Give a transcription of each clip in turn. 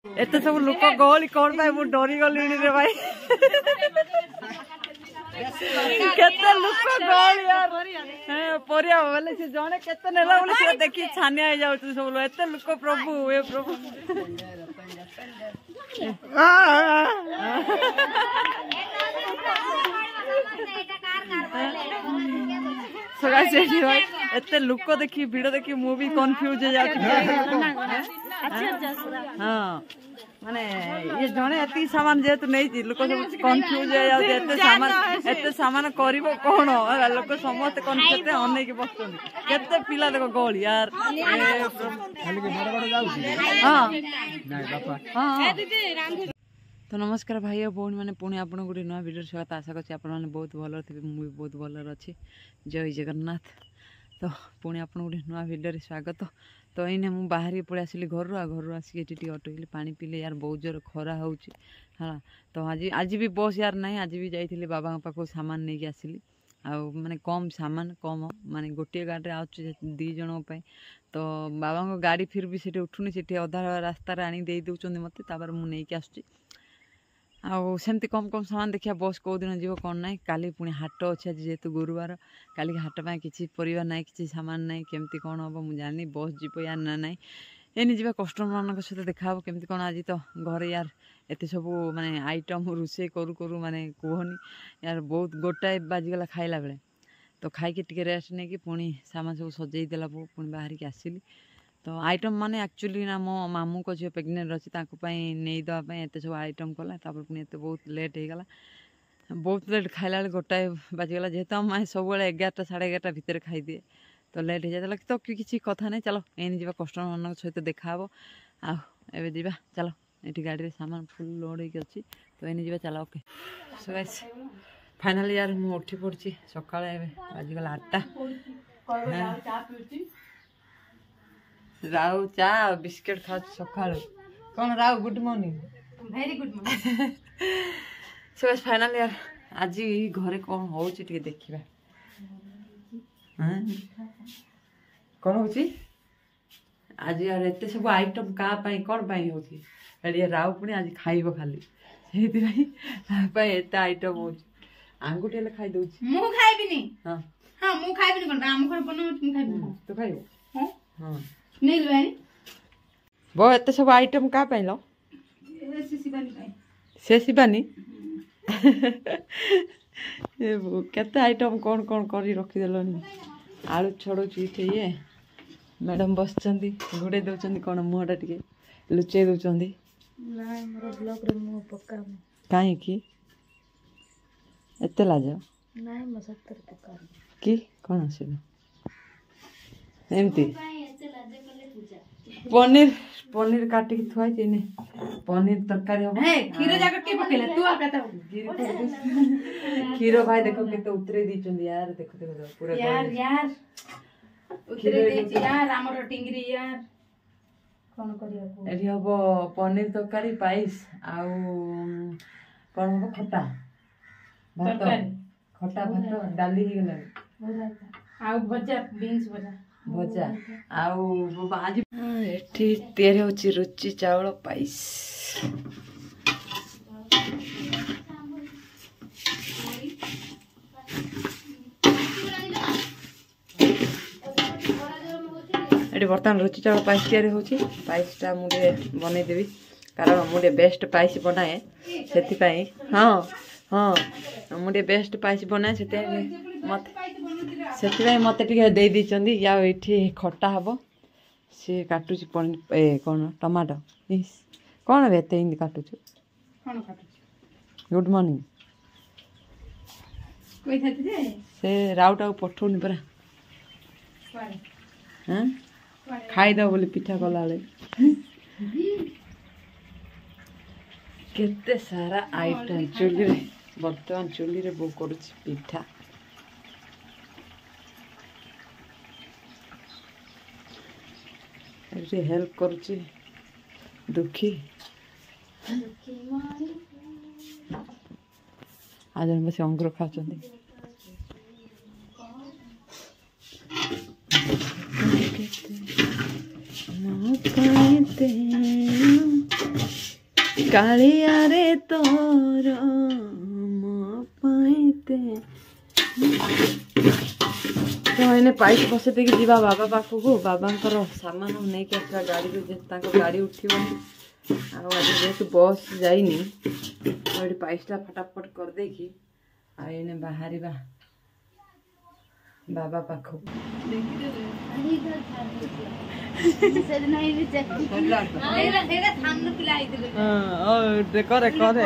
एत सब लोक गहली कौन पाई मु डरी गली रे भाई केते लोक गहली यार परिया बोले से जने केते नेला बोले से देखि छानिया हो जाउ सब लोग एते लोक प्रभु हे प्रभु भाई एते लोक देखी भिड़ देखी मु भी कंफ्यूज हो जाती हाँ माने ये जने एति सामान जेतु नहीं लोक सब कंफ्यूज हो जाते एते सामान करिवो कोन लोक समस्त कंफ्यूज अनै के बसछन केते पिला देखो गहली यार खाली के बड़ बड़ जाउछी हां नाही बापा हां तो नमस्कार भाई और भौणी मैंने पुणी आपन गोटे नुआ वीडियो स्वागत आशा करछि आपन माने बहुत भल थे मुझे बहुत भल अच्छी जय जगन्नाथ तो पुणी आपन गोटे नुआ वीडियो स्वागत तो ये मुझे बाहर पड़े आसिली घर आसिक ये अटकली पानी पीले यार बहुत जोर खरा हो तो आज भी बस यार ना आज भी जाइए बाबा पाख सामान नहीं आसिली आउ माने कम सामान कम माने गोटे गाड़ी आउे दी जन तो बाबा गाड़ी फिर भी सीटे उठुनी सीटे अधा रास्तार आनी दे दौरान मत मुझे आसुची आमती कम कम सामान देखिए बस कौ दिन जीव कौन ना काली पुणी हाट अच्छे आज जेहेतु गुरुवार काली हाट पाई किसी परिवार ना कि सामान ना केमती कौन हम मुझे जानी बस जीव यार ना ना एने जा कस्टमर मान सहित देखा केमती कौन आज तो घर यार एत सब माने आइटम रोसे करू करू माने कहनी यार बहुत गोटाए बाजिगला खाइला बेले तो खाई टी रेस्ट नहीं कि पुणी सामान सब सजई देला पुणी बाहर की आसिली तो आइटम माने एक्चुअली ना मो मामू को झील प्रेग्नेंट अच्छी नहीं देवाई एत सब आइटम कला पुणी एत बहुत लेट हो गला बहुत लेट खाइला गोटाए बाजिगला जेहेतु आम सब 11टा 11:30 भितर खाई दिए तो लेट हो जाता तो किसी कथा नहीं चलो एने जा कस्टमर मान सहित देखा आबे जा चलो ये गाड़ी सामान फुल लोड हो अच्छी तो एने जा चलो ओके सो गाइस फाइनली यार मुझे उठी पड़ी सका बाजिगला 8टा राउ चा बिस्किट खा सका कौन राउ good morning very good morning so final यार आज घरे कौन हो देखा कौन हो आज यार एत सब आइटम क्या कौन हो राउ पुणी आज खाइब खाली से एत आइटम हो आंगुठी खाई दो मु खाइबिनी हां हां मु खाइबिनी कोन आम घर बनाउ मु खाइबिनी तो खाइबो हां हां नहीं लवानी वो एत सब आइटम का लो से शिवानी ए वो केते आइटम कौन कौन करी रखी देलनी आलू छड़ो चीथे ये मैडम बसचंदी घोड़े दउचंदी कोन मुहटा टिके लुचे दउचंदी ना मोर ब्लॉग रे मुह पक्का काहे की एते लाज नाही म 70 पक्का की कोन आसीलो एमती पनीर पनीर काटी थुआई ने पनीर तरकारी हो हे खीरो जाके के पकेला तू आ कहता खीरो भाई देखो केते उतरे दी चंदी यार देखो देखो पूरा यार यार उतरे देची यार हमर टिंगरी यार कोन करिया को एरी हबो पनीर तरकारी पाइस आउ कोन हबो खट्टा भात खट्टा भात डाली ही गेला आउ भजा बीन्स भजा भजा आउ आज एठी तेरे होची रुचि चावल पाइस एठी बर्तमान रुचि चावल पाइस तैयारी होची पाइसटा मुझे बनै देबी कारण मुझे बेस्ट पाइस बनाए सेति पई हां हां मुझे बेस्ट पाइस बनाए सेति मत से मत दे दी या खट्टा हम सी काटुची कौन टमाटो कौन एत काटुच गुड मॉर्निंग से राउटा पठौनी परा हाँ खाईद बोली पिठा कला केते सारा आइटम चुली रे बर्तमान चुली रे बो करुची पिठा हेल्प करुची दुखी आज बस अंगुर खा कालिया रे तोर मो पाइते तो इन्हें पाइप बसे देकी जीवा बाबा पाखु को बाबा सामान नहीं कि आसला गाड़ी गाड़ी उठिब आज जेहेतु बस जाइनी तो पाइपटा फटाफट कर देकी आने बाहर बाबा पाखु करे करे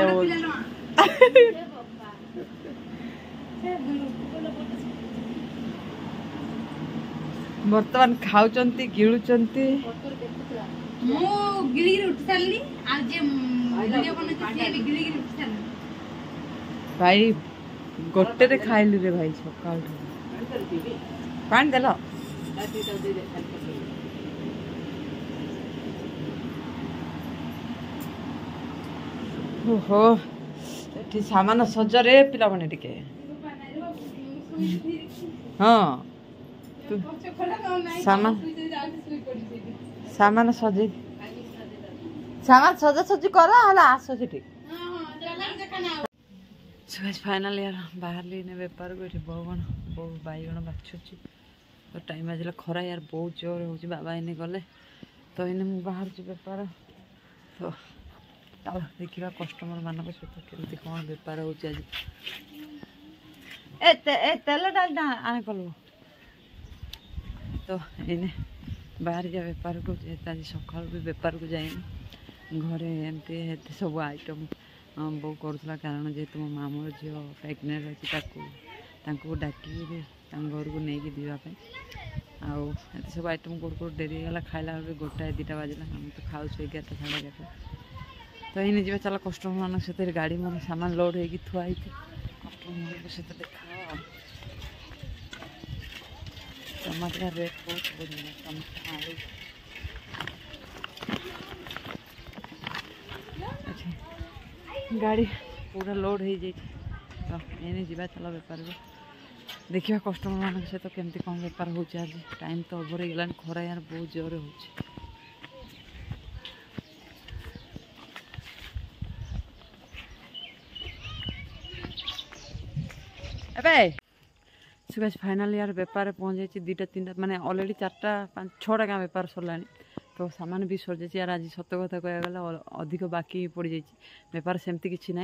बर्तमान खाऊचंती गिळुचंती मो गिळी उठ सारली आ जे वीडियो बनते से भी गिळी उठ सारली भाई गोटे रे खाइलु रे भाई सकाळ पानी देलो ओहो एठी सामान सजरे पिला बने टिके हां तू सामान सजी सजा सजी कर आस फाइनाल यार बाहर लेने बेपार को बहुगण बहु बैगण बाछुची तो टाइम आज खरा यार बहुत जोर हो बाबा इन्हें गले तो इन्हें मुझे बाहर बेपार तो चल देखा कस्टमर मान सहित केमती कौन बेपार हो तेल डाल आने कलु तो इन्हें बाहर जा बेपार को आज सका भी बेपार को जाइनी घरे एमती सब आइटम बो करूला कारण जेहेतु मो मामूर झी प्रेगनेंट अच्छी डाक घर को लेकिन दीवाप आते सब आइटम कौट कौट डेरी गला खाला गोटाए 2टा बाजिला हम तो खाऊ 11टा 11:30 तो ये जी चल कस्टमर मान सहित गाड़ी मन सामान लोड हो थुआई कस्टमर सहित देखा टमाटर रेट बहुत बढ़िया टमाटर आलू गाड़ी पूरा लोड हो जाए तो ये जीवा चल बेपार देखा कस्टमर मान सहित केमती कौन बेपार हो टाइम तो ओभर हो गलानी खरा यार बहुत जोर हो सुबह फाइनाल यार बेपार पहुँच जाए 2टा 3टा माने ऑलरेडी 4टा 5 6टा गाँ बेपार सरला तो सामान भी सर जाए यार आज सत कथा कह गला अधिक बाकी पड़ जाए बेपार सेमती किसी ना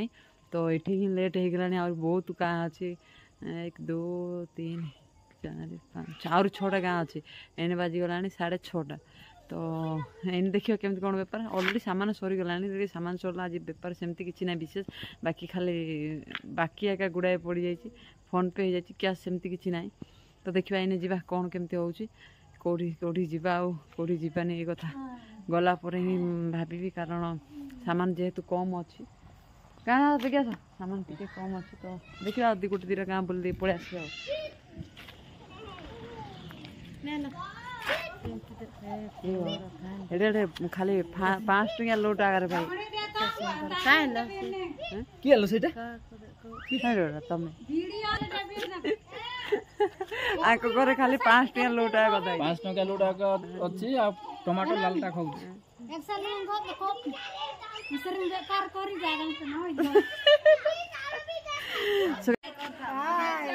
तो ये ही लेट हो गला और बहुत गाँ अच्छी 1 2 3 4 5 आर 6टा गाँ अच्छी एने बाजिगला 6:30 तो एने देखिए केमती कौन बेपार ऑलरेडी सामान सरीगला सामान सरला आज बेपार सेमती किसी ना विशेष बाकी खाली बाकी एका गुड़ाए पड़ जाए फोन पे हो जाए कैश सेमती किसी ना तो देखा एने जा कौन केमती हो कौटी कौटी जावा कौटी जावानी ये कथा गला ही भावी कारण सामान जेहेतु कम अच्छी क्या देखिए सामान टी कम अच्छी तो देखिए 2-2 गाँ बुल पड़े आस खाली 5 टंकिया लोट आगे भाई तमें आक घरे खाली 5 टंकिया लोट आगे 5 टंकिया लोट आगे अच्छी आ टमाटर लालटा खाऊ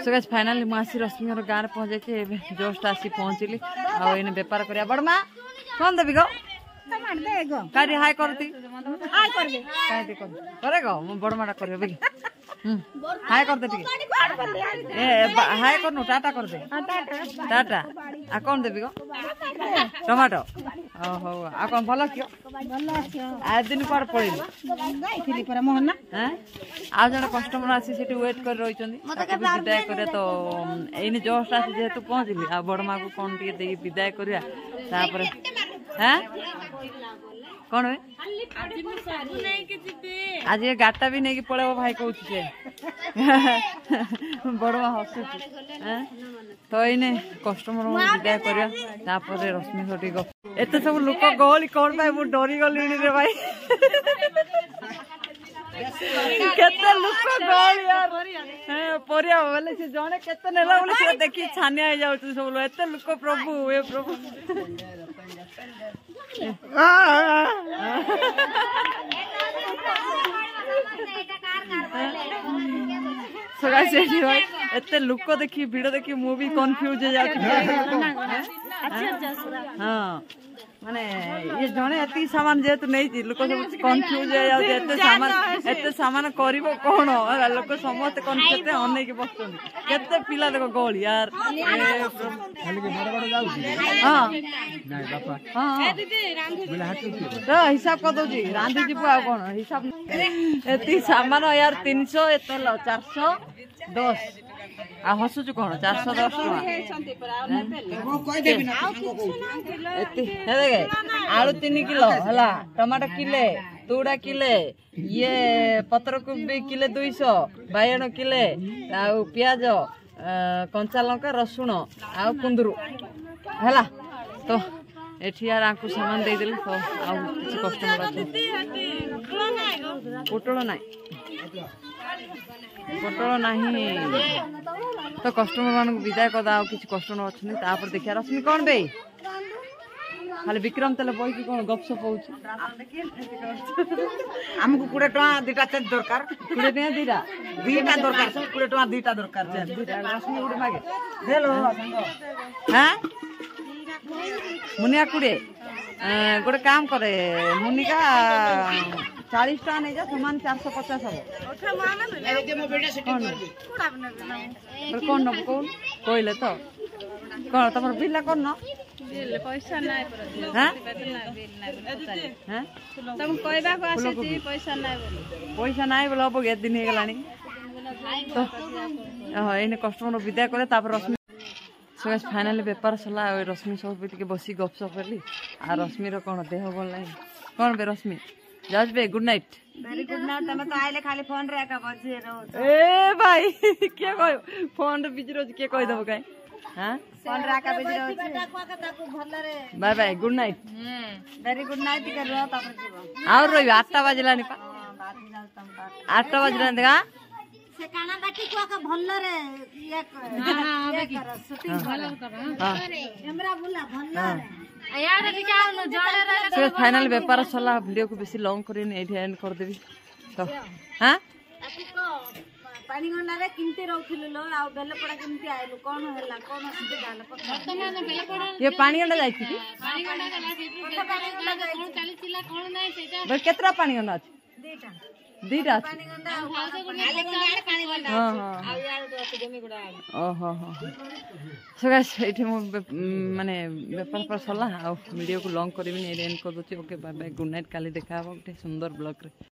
सुगाज फाइनाली मुझे रश्मि गाँव पहुँच जाए जस्ट आसी पहुँचली आने बेपार कर बड़मा कौन देवी गो कहीं हाई करती करे गो बड़माटा कर हाई कर दे हाई कर टाटा कर दे टाटा आ कौन देवी गो टमाटो ओहो आ कौन भल क्यों आज दिन पर पड़े मोहन आज जन कस्टमर आसी वेट कर रही विदाय करे तो ये जस्ट आसी जेहेतु पहुँचली आ बड़मा को कौन टे विदाय करा हाँ कौन आज ये गाटा भी नहीं पड़े भाई कहूँ से बड़मा हसुच तो ये कस्टमर विदाय कर रश्मि सटी एत सब लोक गहली कौन पाए मुझे डरी गली रे भाई केते लोक गहली यार परिया बोले से जने केते नेला बोले से देखि छानिया हो जाउ सब लोग एते लोक प्रभु ए प्रभु एते लोक देखी भिड़ देखी मु भी कंफ्यूज हो जाती हाँ माने ये जने एति सामान जेतु नहीं लोक सब कंफ्यूज हो जाती एते सामान करिवो कोन लोक समस्त कंफ्यूज अनेक बसछन केते पिला देखो गोल यार खाली के बड़ बड़ जाउची हां नाही बापा हां बोले हाथ तो हिसाब कर दो जी रांधी जी आ कोन हिसाब एति सामान यार 300 एते 410 आ हसुचु कोन 410 आलू 3 किलो हला टमाटर किले तूड़ा किले ये पत्र कोबी किले 200 बायण किले आ प्याज कंचा लंका रसुण आ कुंदरू हला तो एठी यार आंकु सामान दे देले तो आ किछ कस्टमर अछि पोटल नाही तो कस्टमर मान विदाय कर दाओ किछ कस्टमर अछि तापर देखिया रश्मि कोन बे खाली विक्रम तले बई की कोन गपसप होउछ हमको 20 टका दीटा चेंज दरकार 20 टका दीटा दीटा दरकार 20 टका दीटा दरकार दीटा रश्मि उडे मागे हेलो हां मुनिया कुडे गोटे काम करे मुनिका 40 टका नहीं जा समान 450 हम कौन नब कौन कहले तो कौन तुम बिल्ला कौन न पैसा नाही हां हां तुम कहबा को आसी पैसा नाही बोली पैसा नाही बोल अब एक दिन हे गलानी तो एने कस्टमर विदा करे तापर रश्मि सो फाइनली बेपार सला रश्मि सब के बसी गपसप करली आ रश्मि रो कोन देह बोल नाही कोन बे रश्मि जज बे good night very good night तमे तो आइले खाली फोन रे का बजे रहो ए भाई के कह फोन रे बिजी रोज के कह दब काई हां फोन रे का बजे रहो ताको भल रे bye bye good night very good night कर रहो तापर जीव और रोई 8 बजला नि 8 बजला देखा से काना बाटी को का भल रे ये कर शूटिंग भल कर हां कैमरा बुला भल रे यार क्या जड़े रे सो फाइनल बेपार सला वीडियो को बेसी लॉन्ग करिन एठी एंड कर देबी तो हां पानी गंडा रे किंती रहउथिलु लो आ बेले पड़ा किंती आइलु कोन होला कोन सुते गाल वर्तमान बेले पड़ा ये पानी गंडा जाई थी पानी गंडा का पानी गंडा कोन चलीला कोन नाही सेटा बे केतरा पानी गंडा अछि दीटा पानी गंडा पानी गंडा हां हां आ यार तो जमी गुडा ओहो हो सो गाइस एठी माने बेपार पर सला आ वीडियो को लॉन्ग करबिनी एंड कर दोची okay bye bye good night काली देखा गोटे सुंदर ब्लॉग रे।